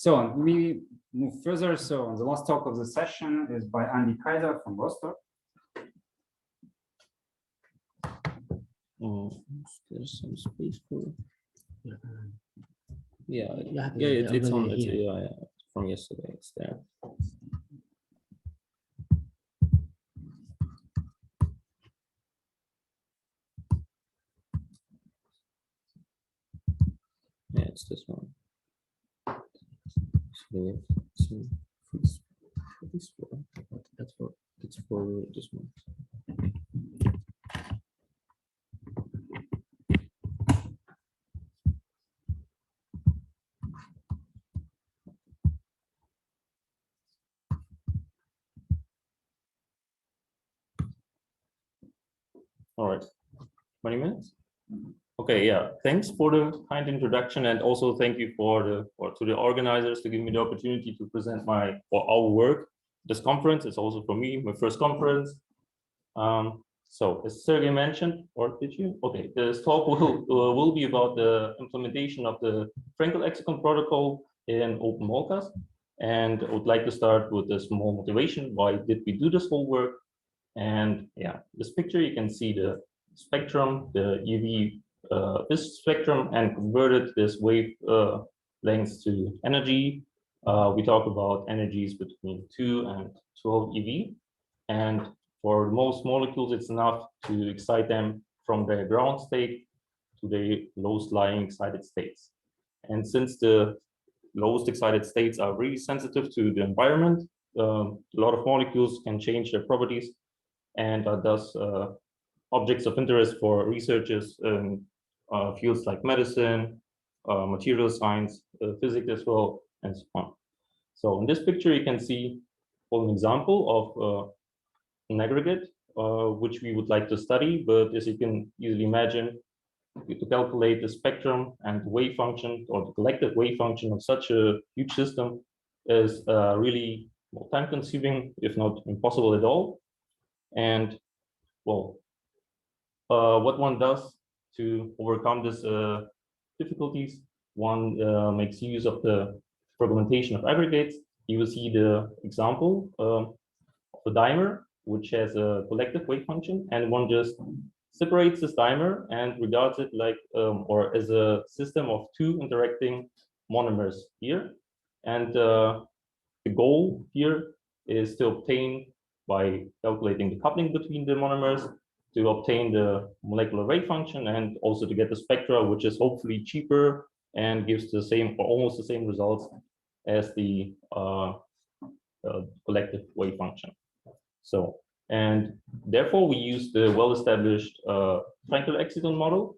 So we move further. So the last talk of the session is by Kaiser from Rostock. There's some space for. Yeah, it's on. Yeah, from yesterday. It's there. Yeah, it's this one. So that's for this one. All right, 20 minutes. Okay, yeah. Thanks for the kind introduction, and also thank you to the organizers to give me the opportunity to present our work. This conference is also for me my first conference. So as Sergey mentioned, or did you? Okay, this talk will be about the implementation of the Frenkel exciton protocol in OpenMolcas, and I would like to start with a small motivation. Why did we do this whole work? And yeah, this picture you can see the spectrum, the UV-Vis spectrum, and converted this wave lengths to energy. We talk about energies between 2 and 12 eV, and for most molecules, it's enough to excite them from their ground state to the lowest lying excited states. And since the lowest excited states are really sensitive to the environment, a lot of molecules can change their properties and are thus objects of interest for researchers in fields like medicine, material science, physics as well, and so on. So in this picture, you can see an example of an aggregate, which we would like to study, but as you can easily imagine, to calculate the spectrum and wave function, or the collected wave function of such a huge system is really time-consuming, if not impossible at all. And well, what one does to overcome these difficulties, one makes use of the fragmentation of aggregates. You will see the example of a dimer, which has a collective wave function, and one just separates this dimer and regards it like or as a system of two interacting monomers here. And the goal here is to obtain, by calculating the coupling between the monomers, to obtain the molecular wave function and also to get the spectra, which is hopefully cheaper and gives the same or almost the same results as the collective wave function. So, and therefore we use the well-established Frenkel exciton model,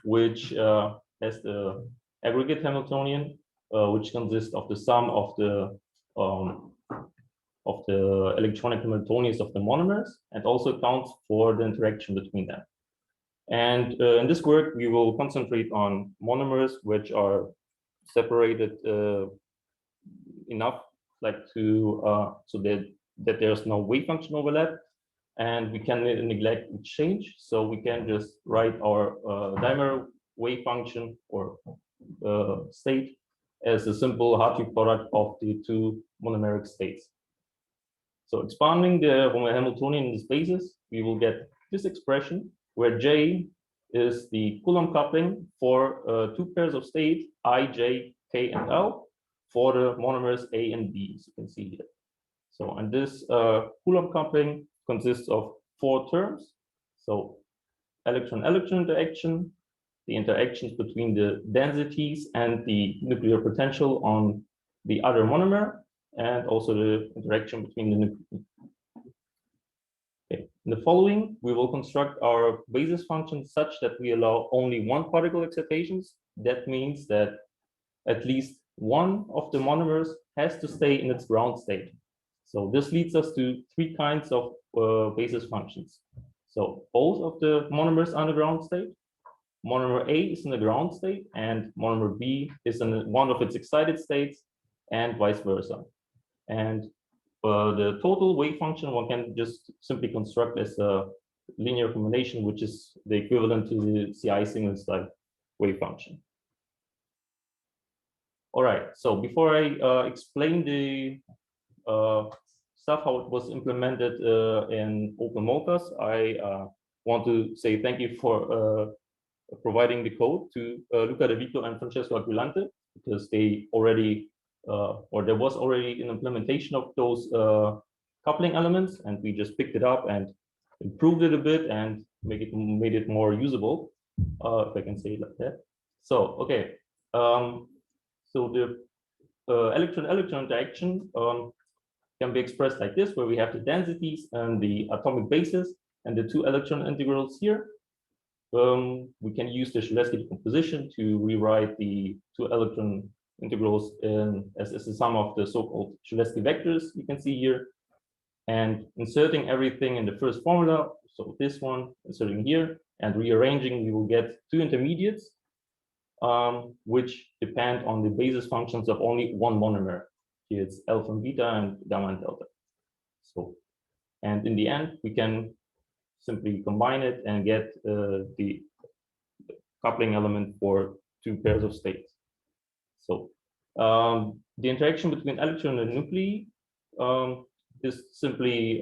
which has the aggregate Hamiltonian, which consists of the sum of the electronic Hamiltonians of the monomers, and also accounts for the interaction between them. And in this work, we will concentrate on monomers, which are separated enough, like to so that there's no wave function overlap, and we can neglect exchange. So we can just write our dimer wave function or state as a simple Hartree product of the two monomeric states. So expanding the Hamiltonian in this basis, we will get this expression where J is the Coulomb coupling for two pairs of states, I, J, K, and L, for the monomers A and B, as you can see here. So, and this Coulomb coupling consists of four terms. So electron-electron interaction, the interactions between the densities and the nuclear potential on the other monomer, and also the interaction between the nuclei. Okay. In the following, we will construct our basis function such that we allow only one particle excitations. That means that at least one of the monomers has to stay in its ground state. So this leads us to three kinds of basis functions. So both of the monomers are in the ground state. Monomer A is in the ground state, and monomer B is in one of its excited states, and vice versa. And the total wave function one can just simply construct as a linear combination, which is the equivalent to the CI single state wave function. All right, so before I explain the stuff, how it was implemented in OpenMolcas, I want to say thank you for providing the code to Luca De Vico and Francesco Aquilante, because they already, or there was already an implementation of those coupling elements, and we just picked it up and improved it a bit and made it more usable, if I can say it like that. So, okay. So the electron-electron interaction can be expressed like this, where we have the densities and the atomic bases and the two electron integrals here. We can use the Cholesky decomposition to rewrite the two electron integrals as the sum of the so-called Cholesky vectors you can see here, and inserting everything in the first formula, so this one, inserting here, and rearranging, we will get two intermediates, which depend on the basis functions of only one monomer. Here it's alpha and beta and gamma and delta. So, and in the end, we can simply combine it and get the coupling element for two pairs of states. So the interaction between electron and nuclei is simply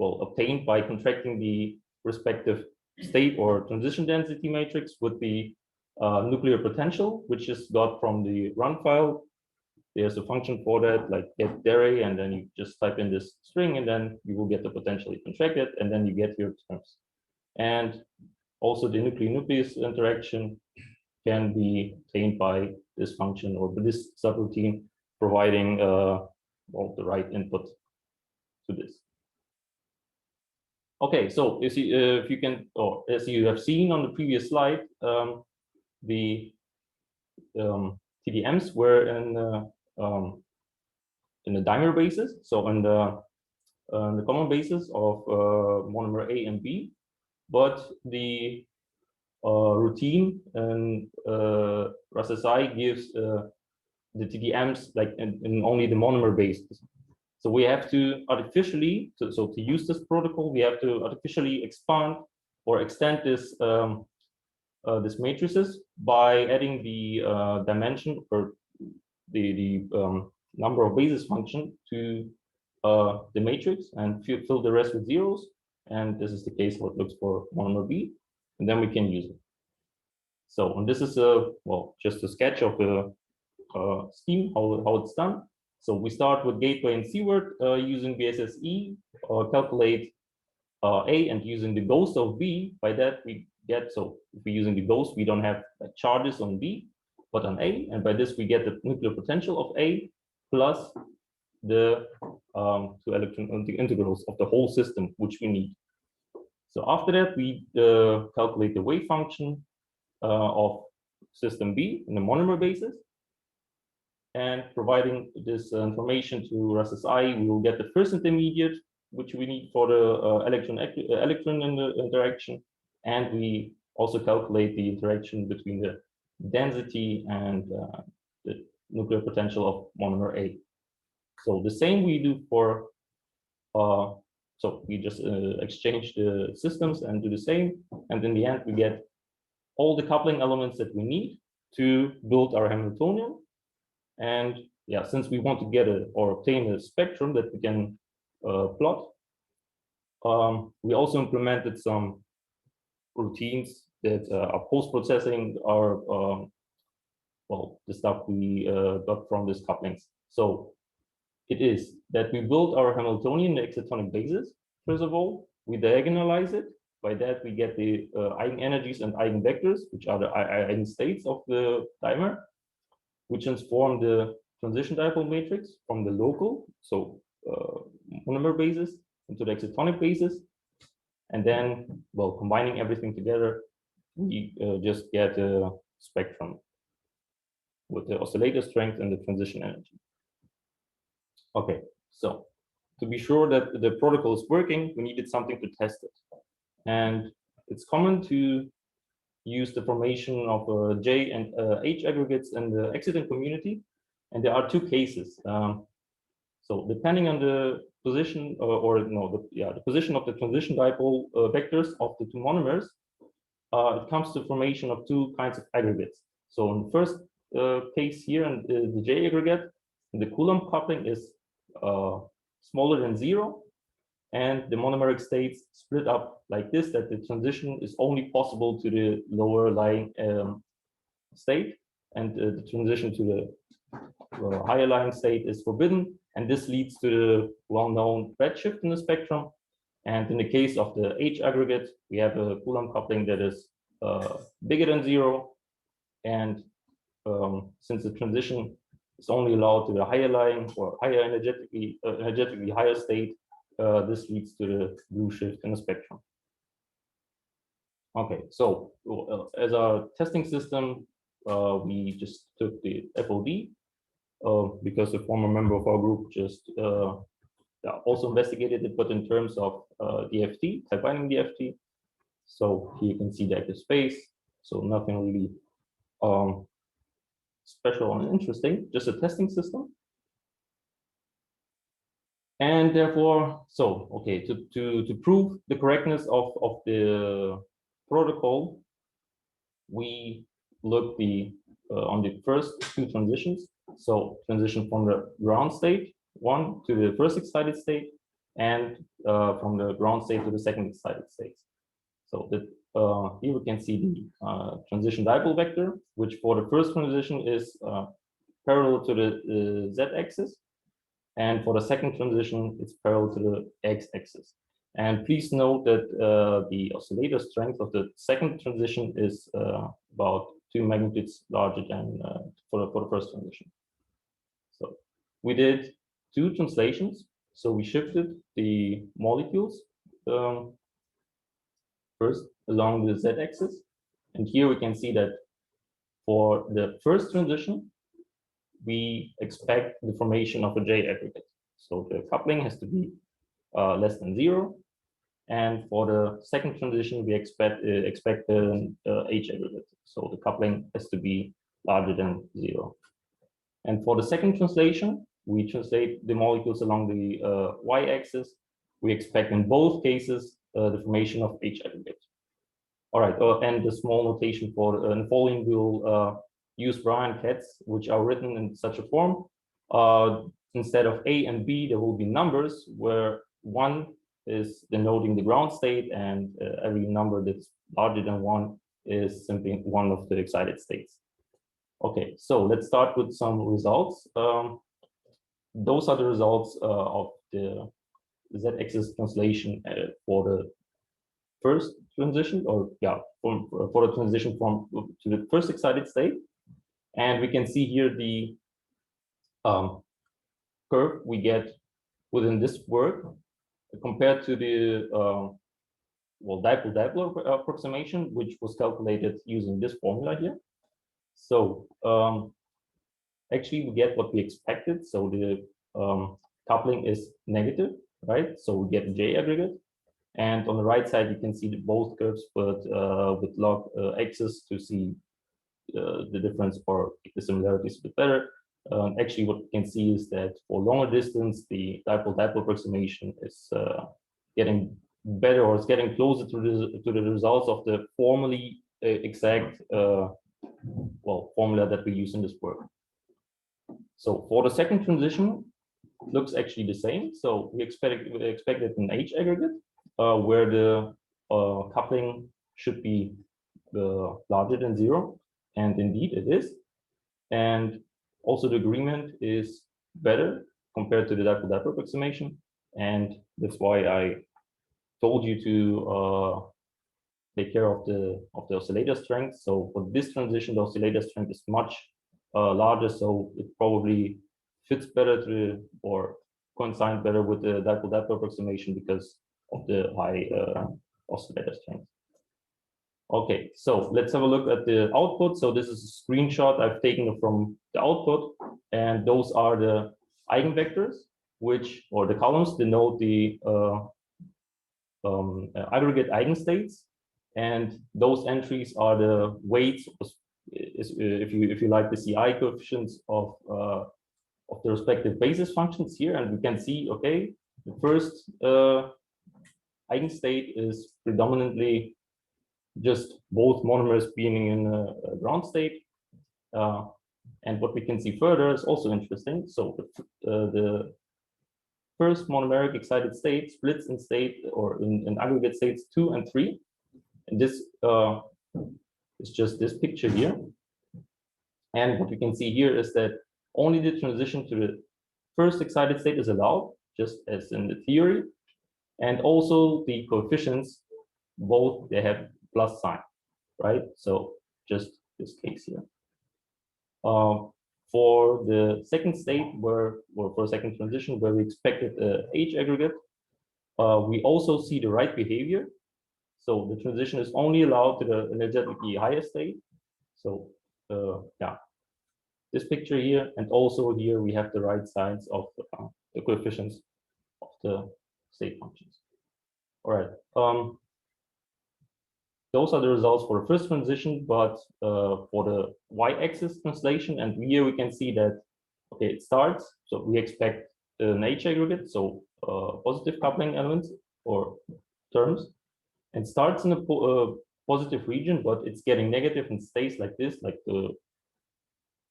obtained by contracting the respective state or transition density matrix with the nuclear potential, which is got from the run file. There's a function for that, like get dere, and then you just type in this string, and then you will get the potentially contracted, and then you get your terms. And also the nucleus interaction can be obtained by this function or this subroutine, providing the right input to this. Okay, so if you can, or as you have seen on the previous slide, the TDMs were in the dimer basis, so in the common basis of monomer A and B, but the routine and RASSCF gives the TDMs like in only the monomer basis. So we have to artificially, so to use this protocol, we have to artificially expand or extend this this matrices by adding the dimension or the number of basis function to the matrix and fill the rest with zeros. And this is the case how it looks for monomer B, and then we can use it. So, and this is just a sketch of the scheme, how it's done. So we start with gateway and seaward using BSSE, calculate A, and using the ghost of B. By that we get, so if we're using the ghost, we don't have charges on B, but on A, and by this we get the nuclear potential of A plus the two electron integrals of the whole system, which we need. So after that, we calculate the wave function of system B in the monomer basis. And providing this information to RASSCF, we will get the first intermediate, which we need for the electron interaction. And we also calculate the interaction between the density and the nuclear potential of monomer A. So the same we do for, so we just exchange the systems and do the same. And in the end, we get all the coupling elements that we need to build our Hamiltonian. And yeah, since we want to get or obtain a spectrum that we can plot, we also implemented some routines that are post-processing our, the stuff we got from these couplings. So it is that we build our Hamiltonian, the excitonic basis. First of all, we diagonalize it. By that, we get the eigenenergies and eigenvectors, which are the eigenstates of the dimer, which transform the transition dipole matrix from the local, so monomer basis, into the excitonic basis. And then, well, combining everything together, we just get a spectrum with the oscillator strength and the transition energy. Okay, so to be sure that the protocol is working, we needed something to test it. And it's common to use the formation of J and H aggregates in the exciton community. And there are two cases. So depending on the position the position of the transition dipole vectors of the two monomers, it comes to formation of two kinds of aggregates. So in the first case here and the J-aggregate, the Coulomb coupling is smaller than 0, and the monomeric states split up like this, that the transition is only possible to the lower lying state, and the transition to the higher lying state is forbidden, and this leads to the well-known redshift in the spectrum. And in the case of the H aggregate, we have a Coulomb coupling that is bigger than 0, and since the transition is only allowed to the higher lying or higher energetically higher state, this leads to the blue shift in the spectrum. Okay, so as a testing system, we just took the FOD because a former member of our group just also investigated it, but in terms of DFT, type binding DFT. So here you can see the active space. So nothing really special and interesting, just a testing system. And therefore, so okay, to prove the correctness of the protocol, we looked on the first 2 transitions. So transition from the ground state 1 to the first excited state, and from the ground state to the second excited state. So that here we can see the transition dipole vector, which for the first transition is parallel to the z-axis, and for the second transition it's parallel to the x-axis. And please note that the oscillator strength of the second transition is about 2 magnitudes larger than for the first transition. So we did 2 translations. So we shifted the molecules first along the z-axis, and here we can see that for the first transition we expect the formation of a J-aggregate. So the coupling has to be less than 0, and for the second transition we expect an H-aggregate. So the coupling has to be larger than 0. And for the second translation, we translate the molecules along the y-axis. We expect in both cases the formation of H-aggregate. All right, and the small notation for the following will use Bryan cats, which are written in such a form. Instead of A and B, there will be numbers where 1 is denoting the ground state, and every number that's larger than 1 is simply one of the excited states. Okay, so let's start with some results. Those are the results of the z-axis translation for the first transition, or yeah, for the transition from to the first excited state. And we can see here the curve we get within this work compared to the well, dipole-dipole approximation, which was calculated using this formula here. So actually we get what we expected. So the coupling is negative, right? So we get a J-aggregate. And on the right side, you can see both curves, but with log x's to see the difference or the similarities a bit better. Actually, what you can see is that for longer distance, the dipole-dipole approximation is getting better, or it's getting closer to the results of the formally exact well, formula that we use in this work. So for the second transition, it looks actually the same. So we expected an H aggregate where the coupling should be larger than 0, and indeed it is. And also the agreement is better compared to the dipole-dipole approximation, and that's why I told you to take care of the oscillator strength. So for this transition, the oscillator strength is much larger, so it probably fits better to or coincides better with the dipole-dipole approximation because of the high oscillator strength. Okay, so let's have a look at the output. So this is a screenshot I've taken from the output, and those are the eigenvectors, which, or the columns, denote the aggregate eigenstates, and those entries are the weights, if you like, the CI coefficients of the respective basis functions here. And we can see, okay, the first eigenstate is predominantly just both monomers being in a ground state. And what we can see further is also interesting. So the first monomeric excited state splits in state or in aggregate states 2 and 3. And this is just this picture here. And what we can see here is that only the transition to the first excited state is allowed, just as in the theory. And also the coefficients, both they have plus sign, right? So just this case here. For the second state or for second transition where we expected a H aggregate, we also see the right behavior. So the transition is only allowed to the energetically higher state. So yeah, this picture here, and also here we have the right sides of the coefficients of the state functions. All right. Those are the results for the first transition, but for the y-axis translation, and here we can see that, okay, it starts, so we expect an H aggregate, so positive coupling elements or terms, and starts in a positive region, but it's getting negative and stays like this, like the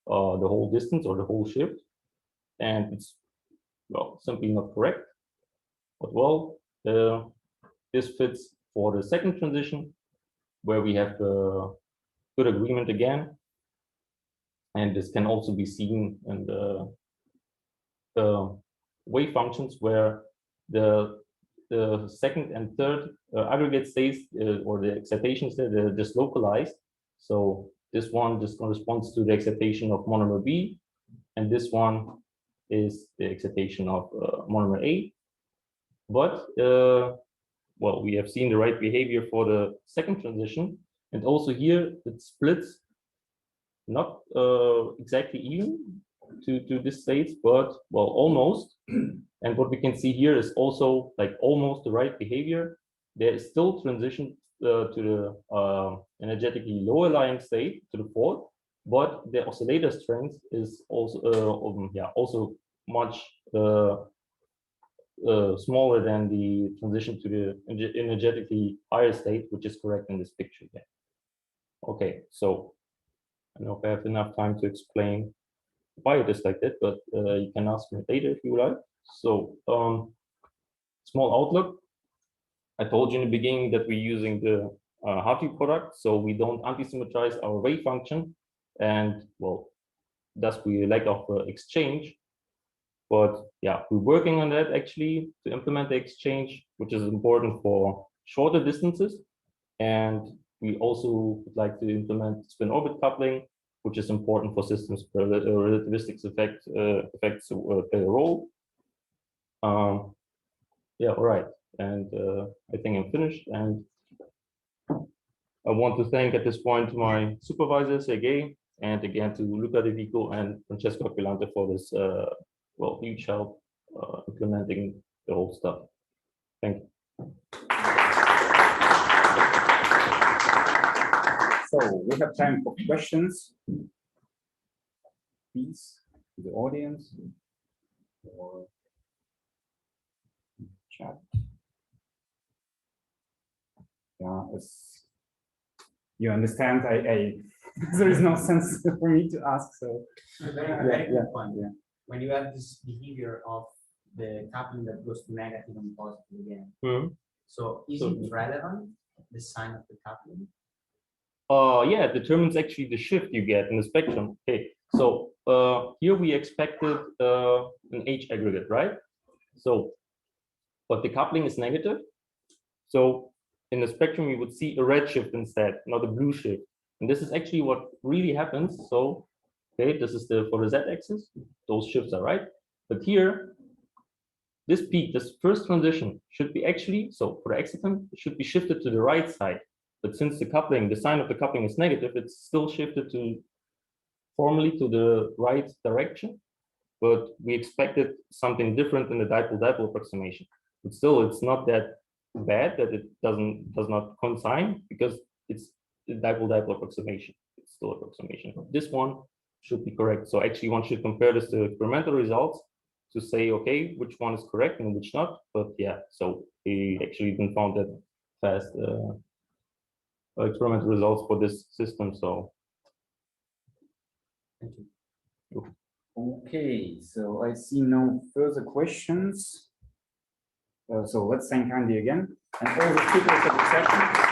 whole distance or the whole shift, and it's, well, simply not correct. But well, this fits for the second transition, where we have good agreement again, and this can also be seen in the wave functions where the second and third aggregate states or the excitations they're just localized. So this one just corresponds to the excitation of monomer B, and this one is the excitation of monomer A. But well, we have seen the right behavior for the second transition, and also here it splits not exactly even to this states, but well, almost. And what we can see here is also like almost the right behavior. There is still transition to the energetically lower lying state, to the fourth, but the oscillator strength is also yeah, also much smaller than the transition to the energetically higher state, which is correct in this picture here. Okay, so I don't know if I have enough time to explain why it is like that, but you can ask me later if you like. So small outlook. I told you in the beginning that we're using the Hartree product, so we don't anti-symmetrize our wave function, and well, thus we lack of exchange. But yeah, we're working on that actually to implement the exchange, which is important for shorter distances. And we also would like to implement spin orbit coupling, which is important for systems where relativistic effects play a role. Yeah, all right. And I think I'm finished. And I want to thank at this point my supervisor, Sergey, and again to Luca De Vico and Francesco Aquilante for this well, huge help implementing the whole stuff. Thank you. So we have time for questions. Please, to the audience or chat. Yeah, as you understand, there is no sense for me to ask. So yeah. When you have this behavior of the coupling that goes to negative and positive again, so is it relevant, the sign of the coupling? Yeah, it determines actually the shift you get in the spectrum. Okay, so here we expected an H aggregate, right? So, but the coupling is negative. So in the spectrum, you would see a red shift instead, not a blue shift. And this is actually what really happens. So, okay, this is for the z-axis. Those shifts are right. But here, this peak, this first transition should be actually, so for the exciton, it should be shifted to the right side. But since the coupling, the sign of the coupling is negative, it's still shifted formally to the right direction. But we expected something different in the dipole-dipole approximation. But still, it's not that bad that it does not consign, because it's the dipole-dipole approximation. It's still approximation. This one should be correct. So actually, one should compare this to experimental results to say, okay, which one is correct and which not. But yeah, so we actually even found that fast experimental results for this system. So thank you. Okay, so I see no further questions. So let's thank Andy again and all the speakers of the session.